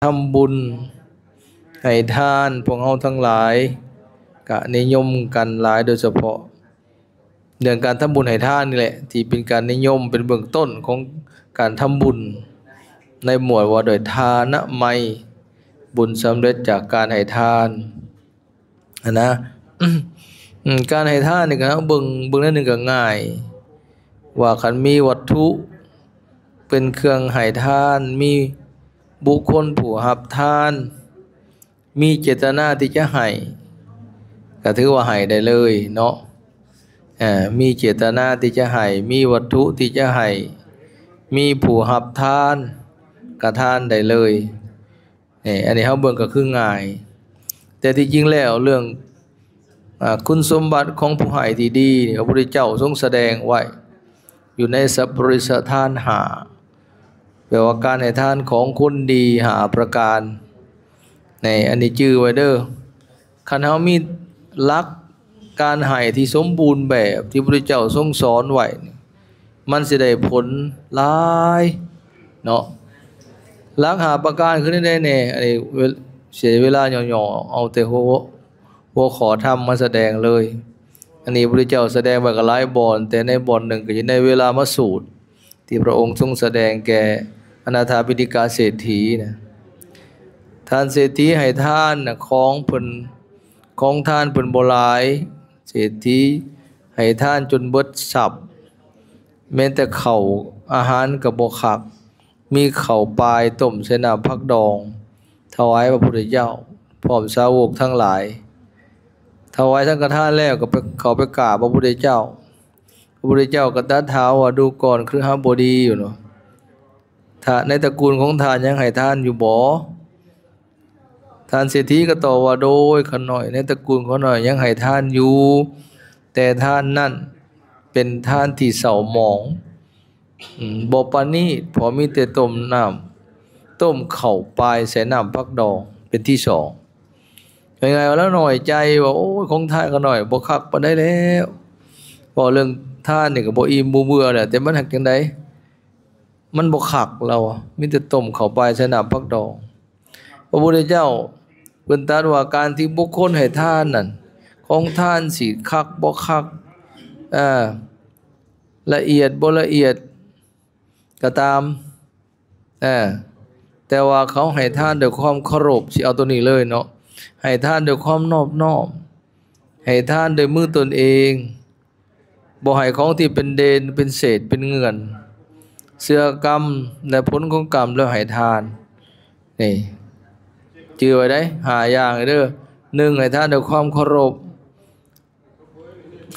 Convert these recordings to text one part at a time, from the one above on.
ทำบุญให้ทานพวกเราทั้งหลายกะนิยมกันหลายโดยเฉพาะเรื่องการทำบุญให้ทานนี่แหละที่เป็นการนิยมเป็นเบื้องต้นของการทำบุญในหมวดว่าโดยทานไมยบุญสำเร็จจากการให้ทานนะ การให้ทานนี่ก็เบิ่งนั่นนึงก็ง่ายว่าคันมีวัตถุเป็นเครื่องให้ทานมีบุคคลผู้รับทานมีเจตนาที่จะให้ก็ถือว่าให้ได้เลยเนาะมีเจตนาที่จะให้มีวัตถุที่จะให้มีผู้รับทานก็ทานได้เลยอันนี้เฮาเบิ่งก็คือง่ายแต่ที่จริงแล้วเรื่องคุณสมบัติของผู้ให้ที่ดีพระพุทธเจ้าทรงแสดงไว้อยู่ในสัพปริสทานหาแปลว่าการให้ทานของคนดีหาประการอันนี้ชื่อไว้เด้อคันเฮามีหลักการให้ที่สมบูรณ์แบบที่พระพุทธเจ้าทรงสอนไว้มันสิได้ผลหลายเนาะหลักหาประการคือได้แน่อันนี้เสียเวลาย่อๆเอาแต่หัวขอธรรมมาแสดงเลยอันนี้พระพุทธเจ้าแสดงไว้ก็หลายบอนแต่ในบอนหนึ่งก็อยู่ในเวลามาสูตรที่พระองค์ทรงแสดงแก่อนาถาปิฎกเศรษฐีนะทานเศรษฐีให้ทานนะของเพิ่นของทานเพิ่นบ่หลายเศรษฐีให้ทานจนเบิดทรัพย์แม้แต่ข้าวอาหารก็บ่คักมีข้าวปลายต้มใส่น้ำผักดองถวายพระพุทธเจ้าพร้อมสาวกทั้งหลายถวายสังฆทานแล้วก็เข้าไปกราบพระพุทธเจ้าพระพุทธเจ้าก็ตรัสถามว่าดูก่อนคือหาบ่ดีอยู่เนาะถ้าในตระกูลของทานยังให้ทานอยู่บ่ทานเศรษฐีก็ตอบว่าโดยขน้อยในตระกูลเขาหน่อยยังให้ทานอยู่แต่ทานนั่นเป็นทานที่เศร้าหมองบ่ปานนี้พอมีแต่ต้มข้าวปลายใส่น้ำผักดองเป็นที่สองยังไงแล้วหน่อยใจว่าโอ้ยของทานก็หน่อยบ่คักปานใดแล้วพอเรื่องทานนี่ก็บ่อิ่มบ่เบื่อแหละแต่มันหักจังได๋มันบ่คักเรามีแต่ต้มข้าวปลายใส่น้ำผักดองพระพุทธเจ้าเพิ่นตรัสว่าการที่บุคคลให้ทานนั่นของทานสิคักบ่คักละเอียดบ่ละเอียดก็ตามแต่ว่าเขาให้ทานด้วยความเคารพสิเอาตัวนี้เลยเนาะให้ทานด้วยความนอบน้อมให้ทานด้วยมือตนเองบ่ให้ของที่เป็นเดนเป็นเศษเป็นเงื่อนเสื่อกรรมและผลของกรรมแล้วให้ทานนี่จื่อไว้ได้หาอย่างเด้อ1ให้ทานด้วยความเคารพ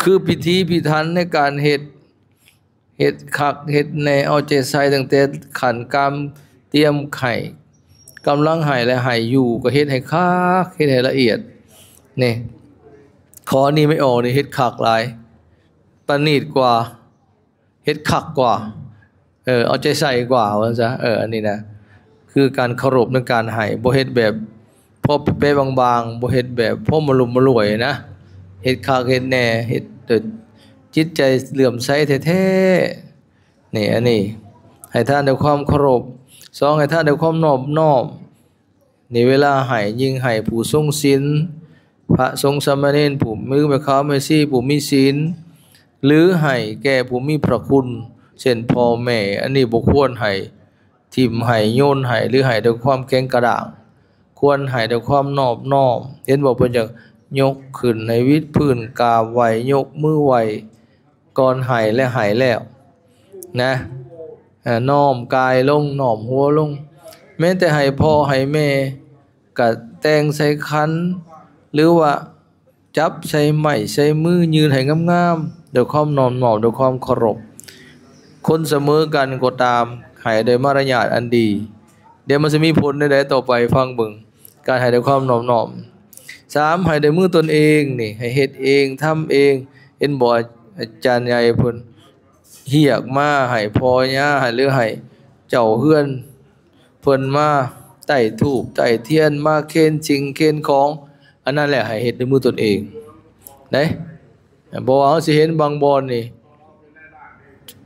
คือพิธีพิธันในการเฮ็ดคักเฮ็ดแน่เอาใจใส่ตั้งแต่ขันกรรมเตรียมไข่กำลังให้และให้อยู่ก็เฮ็ดให้คักเฮ็ดให้ละเอียดนี่ขอนี้ไม่ออกนี่เฮ็ดคักหลายประณีตกว่าเฮ็ดคักกว่าเอาใจใส่กว่าว่าซะอันนี้นะคือการเคารพในการให้บ่เฮ็ดแบบพอเป๊ะๆบางๆบ่เฮ็ดแบบพอมลุ่มมรวยนะเฮ็ดคักเฮ็ดแน่เฮ็ดด้วยจิตใจเหลื่อมใสแท้ๆนี่อันนี้ให้ท่านด้วยความเคารพ2ให้ท่านด้วยความนอบน้อมนี่เวลาให้ยิ่งให้ผู้ทรงศีลพระสงฆ์สามเณรผู้มือแม่ค้าแม่ชีผู้มีศีลหรือให้แก่ผู้มีพระคุณเช่นพ่อแม่อันนี้บ่ควรให้ทิ่มให้โยนให้หรือให้ด้วยความแข็งกระด้างควรให้ด้วยความนอบน้อมเห็นบ่เพิ่นจะยกขึ้นในวิดพื้นกราบไหวยกมือไหวก่อนให้และให้แล้วนะน้อมกายลงน้อมหัวลงแม้แต่ให้พ่อให้แม่ก็แต่งใส่ขันหรือว่าจับใส่ไม้ใส่มือยืนให้งามๆด้วยความนอบน้อมด้วยความเคารพคนเสมอกันก็ตามให้ด้วยมารยาทอันดีเดี๋ยวมันจะมีผลใดๆต่อไปฟังเบิ่งการให้ด้วยความนอบน้อม3ให้ด้วยมือตนเองนี่ให้เฮ็ดเองทำเองเห็นบ่อาจารย์ใหญ่เพิ่นเฮียกมาให้พ่อย่าให้หรือให้เจ้าเฮือนเพิ่นมาใต้ธูปใต้เทียนมาเค้นสิ่งเค้นของอันนั้นแหละให้เฮ็ดด้วยมือตนเองได้บ่ว่าเฮาสิเห็นบางบ่อนนี่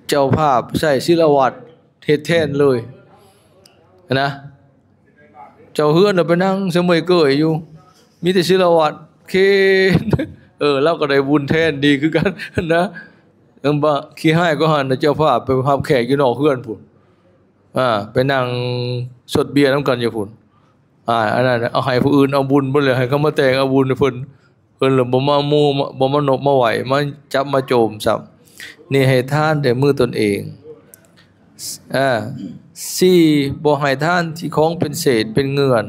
เจ้าภาพใช้ศิลวัตรเฮ็ดแทนเลยนะ เจ้าเฮือนไปนั่งเสมอเกยอยู่มีแต่ศิลวัตรเคนเราก็ได้บุญแทนดีคือกันนะบ่ขี้ให้ก็หันเจ้าภาพไปรับแขกอยู่นอกเฮือนพุ่นไปนั่งสดเบียร์นำกันอยู่พุ่นอันนั้นเอาให้ผู้อื่นเอาบุญบ่เลยให้เขามาแต่งเอาบุญให้เพิ่นแล้วบ่มามู่บ่มานบมาไหวมาจับมาโจมซ้ำนี่ให้ทานด้วยมือตนเอง4บ่ให้ทานที่ของเป็นเศษเป็นเงื่อน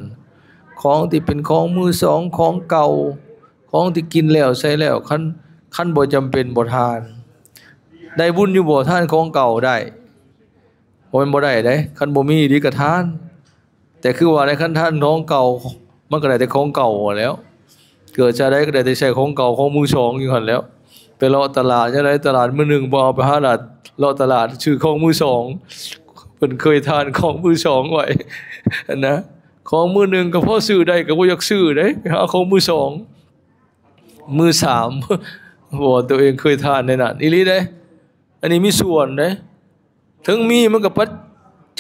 ของที่เป็นของมือสองของเก่าของที่กินแล้วใช้แล้วคันบ่จำเป็นบ่ทานได้บุญอยู่บ่ทานของเก่าได้บ่แม่นบ่ได้เด้คันบ่มีดีก็ทานแต่คือว่าในคันทานของเก่ามันก็ได้แต่ของเก่าแล้วเกิดจะได้ก็ได้แต่ใช้ของเก่าของมือสองอยู่หั่นแล้วไปเลาะตลาดจะได้ตลาดมื้อนึงบ่เอาไปหาตลาดเลาะตลาดชื่อของมือสองเพิ่นเคยทานของมือสองไว้นะของมือนึงก็พอซื้อได้ก็บ่อยากซื้อเด้ไปหาของมือสองมือสามบ่ตัวเองเคยทานในนั้นอีหลีเด้อันนี้มีส่วนเด้ถึงมีมันก็ปัจ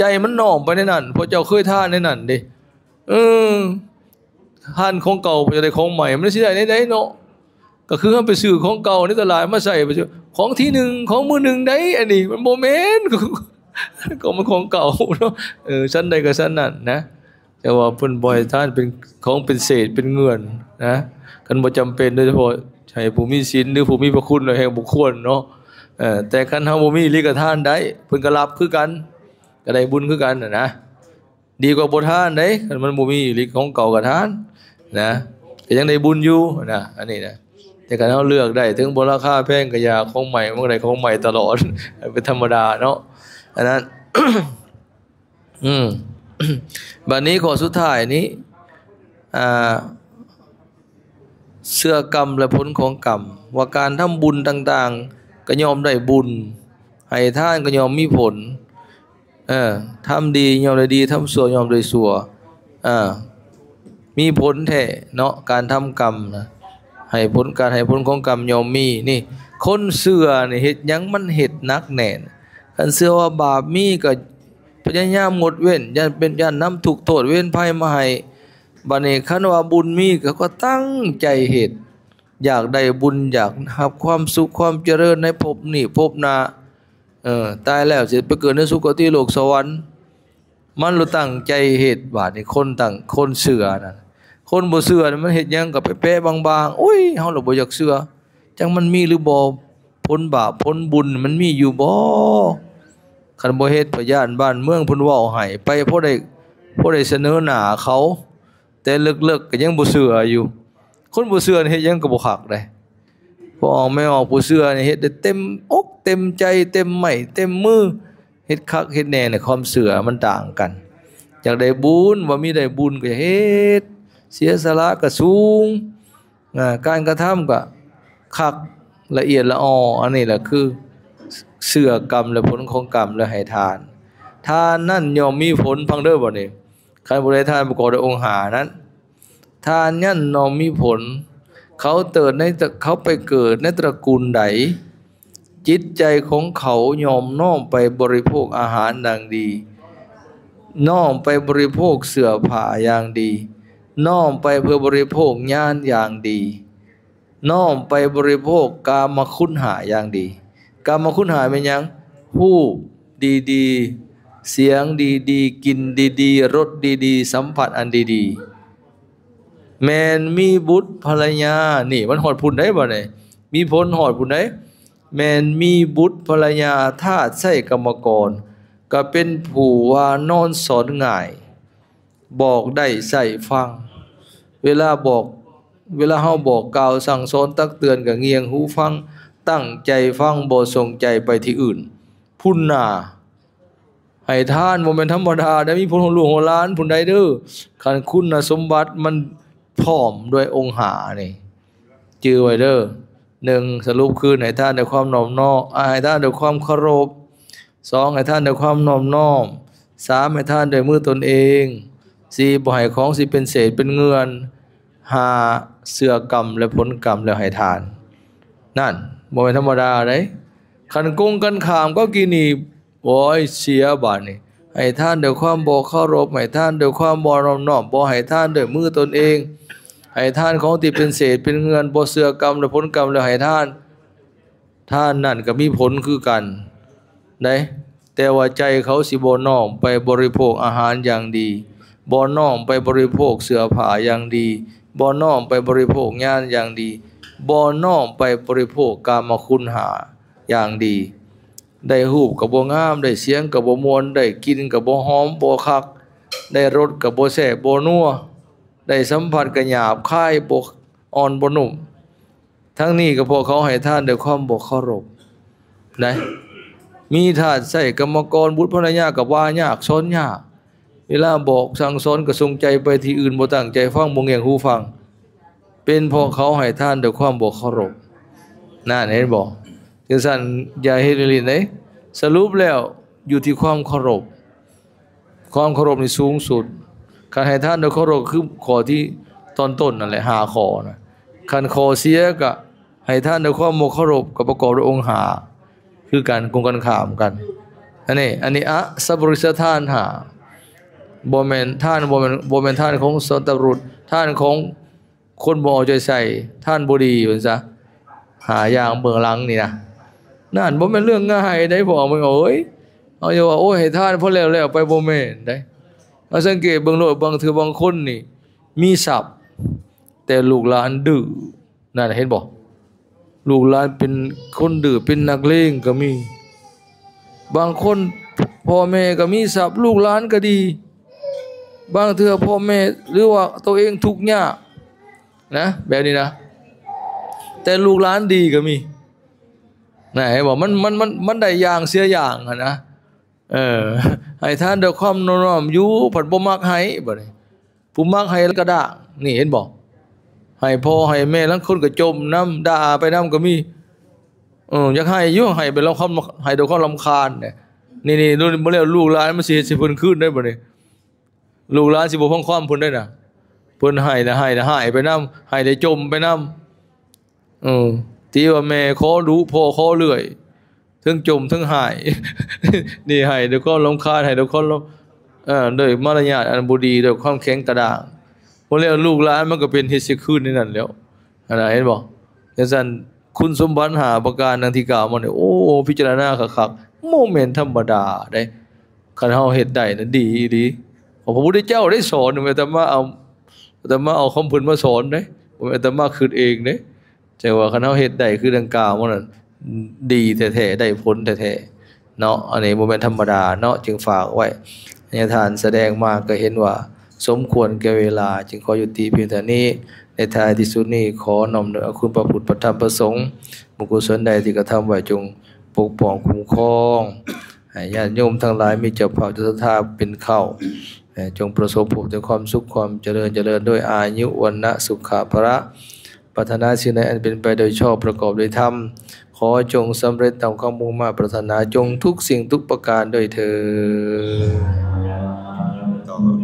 จัยมันน้อมไปในนั้นเพราะเจ้าเคยทานในนั้นเด้ทานของเก่าไปได้ของใหม่มันสิได้ได้เนาะก็คือเฮาไปซื้อของเก่าในตลาดมาใส่ไปของที่หนึ่งของมือหนึ่งได้อันนี้มันบ่แม่นก็มันของเก่าเนาะชั้นใดก็ชั้นนั้นนะแต่ว่าเพิ่นบ่ให้ทานเป็นของเป็นเศษเป็นเงื่อนนะกันบ่จำเป็นโดยเฉพาะให้ผู้มีศีลหรือผู้มีพระคุณแห่งบุคคลเนาะแต่คันเฮาบ่มีลิกทานได้เพิ่นก็รับคือกันก็ได้บุญคือกันนะดีกว่าบ่ทานเด้คันมันบ่มีลิกของเก่าก็ทานนะก็ยังได้บุญอยู่นะอันนี้นะแต่คันเฮาเลือกได้ถึงบ่ราคาแพงก็อย่าของใหม่มันก็ได้ของใหม่ตลอดเป็นธรรมดาเนาะอันนั้น บัดนี้ข้อสุดท้ายนี้เสื้อกรรมและผลของกรรมว่าการทำบุญต่างๆก็ย่อมได้บุญให้ทานก็ย่อมมีผลทำดีย่อมได้ดีทำชั่วย่อมได้ชั่วมีผลแท้เนาะการทำกรรมนะให้ผลของกรรมย่อมมีนี่คนเชื่อนี่เฮ็ดหยังมันเฮ็ดหนักแน่นคันเชื่อว่าบาปมีก็พยายามงดเว้นย่านนำทุกข์โทษเว้นภัยมาให้บัดนี้คันว่าบุญมีก็ตั้งใจเฮ็ดอยากได้บุญอยากรับความสุขความเจริญในภพนี้ภพหน้าตายแล้วสิไปเกิดในสุคติโลกสวรรค์มันรู้ตั้งใจเฮ็ดบาดนี้คนเชื่อนั่นคนบ่เชื่อมันเฮ็ดหยังก็ไปแปะบางๆโอ้ยเฮาล่ะบ่อยากเชื่อจังมันมีหรือบ่ผลบาปผลบุญมันมีอยู่บ่คันบ่เฮ็ดพยานบ้านเมืองเพิ่นเว้าให้ไปพอได้เสนอหน้าเขาแต่ลึกๆก็ยังบ่เชื่ออยู่คนบ่เชื่อเฮ็ดหยังก็บ่คักได้พอออกไม่ออกผู้เชื่อนี่เฮ็ดได้เต็มอกเต็มใจเต็มไม้เต็มมือเฮ็ดคักเฮ็ดแน่ในความเชื่อมันต่างกันอยากได้บุญว่ามีได้บุญก็เฮ็ดเสียสละก็สูงการกระทำก็คักละเอียดละอออันนี้แหละคือเชื่อกรรมและผลของกรรมและให้ทานทานนั่นย่อมมีผลฟังเด้อบ่นี่ใครบ่ได้ทานประกอบด้วยองค์5นั้นทานนั่นย่อมมีผลเขาไปเกิดในตระกูลใดจิตใจของเขายอมน้อมไปบริโภคอาหารดังดีน้อมไปบริโภคเสื้อผ้าอย่างดีน้อมไปเพื่อบริโภคญาณอย่างดีน้อมไปบริโภคกามคุณหาอย่างดีกามคุณหาเป็นหยังรูปดีๆเสียงดีๆกินดีๆรสดีๆสัมผัสอันดีๆแม้นมีบุตรภรรยานี่มันหอดพุ่นได้บ่เนี่ยมีผลหอดพุ่นได้แม้นมีบุตรภรรยาทาสใช้กรรมกรก็เป็นผู้ว่านอนสอนง่ายบอกได้ใส่ฟังเวลาเฮาบอกกล่าวสั่งสอนตักเตือนก็เงียงหูฟังตั้งใจฟังบ่ส่งใจไปที่อื่นพุ่นน่ะให้ทานบ่แม่นธรรมดาได้มีผลของหลวงของล้านพุ่นใดเด้อคันคุณสมบัติมันพร้อมด้วยองค์5นี่จื้อไว้เด้อ1สรุปคือให้ทานด้วยความนอบน้อมให้ทานด้วยความเคารพ2ให้ทานด้วยความนอบน้อม3ให้ทานด้วยมือตนเอง4บ่ให้ของสิเป็นเศษเป็นเงื่อน5เสื้อกรรมและผลกรรมแล้วให้ทานนั่นบ่แม่นธรรมดาเด้คันโกงกันข้ามก็กินนี่โอ้ยเสียบาดนี่ ให้ท่านด้วยความบ่เคารพให้ท่านด้วยความบ่นอบน้อมบ่ให้ท่านด้วยมือตนเองให้ท่านของที่เป็นเศษเป็นเงินบ่เสื่อกรรมและผลกรรมแล้วให้ท่านนั่นก็มีผลคือกันได้แต่ว่าใจเขาสิบ่น้อมไปบริโภคอาหารอย่างดีบ่น้อมไปบริโภคเสื้อผ้าอย่างดีบ่น้อมไปบริโภคงานอย่างดีบ่น้อมไปบริโภคกามคุณหาอย่างดีได้รูปก็บ่งามได้เสียงก็บ่ม่วนได้กลิ่นก็บ่หอมบ่คักได้รสก็บ่แซ่บบ่นัวได้สัมผัสก็หยาบคายบ่อ่อนบ่นุ่มทั้งนี้ก็เพราะเขาให้ท่านด้วยความบ่เคารพนะมีทาสใส่กรรมกรบุตรภรรยาก็ว่ายากสอนยากเวลาบอกสั่งสอนก็ทรงใจไปที่อื่นบ่ตั้งใจฟังบ่แยงหูฟังเป็นเพราะเขาให้ท่านด้วยความบ่เคารพนั่นเห็นบ่จังซั่นอย่าเฮ็ดลิ้นเด้สรุปแล้วอยู่ที่ความเคารพความเคารพนี่สูงสุดการให้ท่านด้วยเคารพคือข้อที่ตอนต้นนั่นแหละ5ข้อนะคันข้อเสียก็ให้ท่านด้วยความบ่เคารพก็ประกอบด้วยองค์5คือการกงกันข้ามกันอันนี้อะสัพปริสทาน5บ่แม่นท่านบ่แม่นท่านของสัตบุรุษท่านของคนบ่เอาใจใส่ท่านบ่ดีว่าซะ5อย่างเบื้องหลังนี่นะนั่นบ่แม่นเรื่องง่ายได้บ่มึงเอ้ยเอาอย่าว่าโอ้ยให้ทานพอแล้วไปบ่แม่นได้เอาสังเกตเบิ่งโลดบางเทื่อบางคนนี่มีทรัพย์แต่ลูกหลานดื้อนั่นเห็นบ่ลูกหลานเป็นคนดื้อเป็นนักเลงก็มีบางคนพ่อแม่ก็มีทรัพย์ลูกหลานก็ดีบางเทื่อพ่อแม่หรือว่าตัวเองทุกข์ยากนะแบบนี้นะแต่ลูกหลานดีก็มีนะให้บอกมันได้อย่างเสียอย่างนะให้ท่านด้วยความน้อมอยู่ผัดบ่มักให้บ่นี่ผู้มักให้แล้วก็ด่านี่เห็นบ่ให้พ่อให้แม่ลังคนก็จมน้ำด่าไปน้ำก็มีอยากให้อยู่ให้ไปแล้วความให้ด้วยความรำคาญเนี่ยนี่ดูบ่แล้วลูกหลานมันสิเพิ่นคืนได้บ่นี่ลูกหลานสิบ่พังความเพิ่นได้น่ะเพิ่นให้ไปน้ำให้ได้จมไปน้ำที่ว่าแม่ขอรู้พ่อขอเลื่อยทั้งจมทั้งหายนี่ให้เดี๋ยวก็รำคาญให้เดี๋ยวก็ด้วยมารยาทอันบ่ดีด้วยความแข็งกระด้างพอแล้วลูกหลานมันก็เป็นเฮ็ดสิคืนนี่นั่นแล้วเห็นบ่จังซั่นคุณสมบัติ5ประการดังที่กล่าวมาเนี่ยโอ้พิจารณาคักๆโมเมนต์ธรรมดาได้คันเฮาเฮ็ดได้นั้นดีดีพระพุทธเจ้าได้สอนแต่มาเอาคำเพิ่นมาสอนเด้แต่มาคิดเองเด้แต่ว่าคันเฮาเฮ็ดได้คือดังกล่าวมานั่นดีแท้ๆได้ผลแท้ๆเนาะอันนี้บ่แม่นธรรมดาเนาะจึงฝากไว้ให้ท่านแสดงมาก็เห็นว่าสมควรแก่เวลาจึงขอยุติเพียงเท่านี้ในท้ายที่สุดนี้ขอน้อมด้วยคุณพระพุทธพระธรรมพระสงฆ์บุญกุศลใดที่กระทำไว้จงปกป้องคุ้มครองให้ญาติโยมทั้งหลายมีเจ้าภาพเจ้าทาสเป็นเข้าจงประสบพบแต่ความสุขความเจริญด้วยอายุวรรณะสุขะพระปรารถนาสิ่งใดอันเป็นไปโดยชอบประกอบด้วยธรรมขอจงสำเร็จตามความมุ่งมา่ปรารถนาจงทุกสิ่งทุกประการด้วยเถิด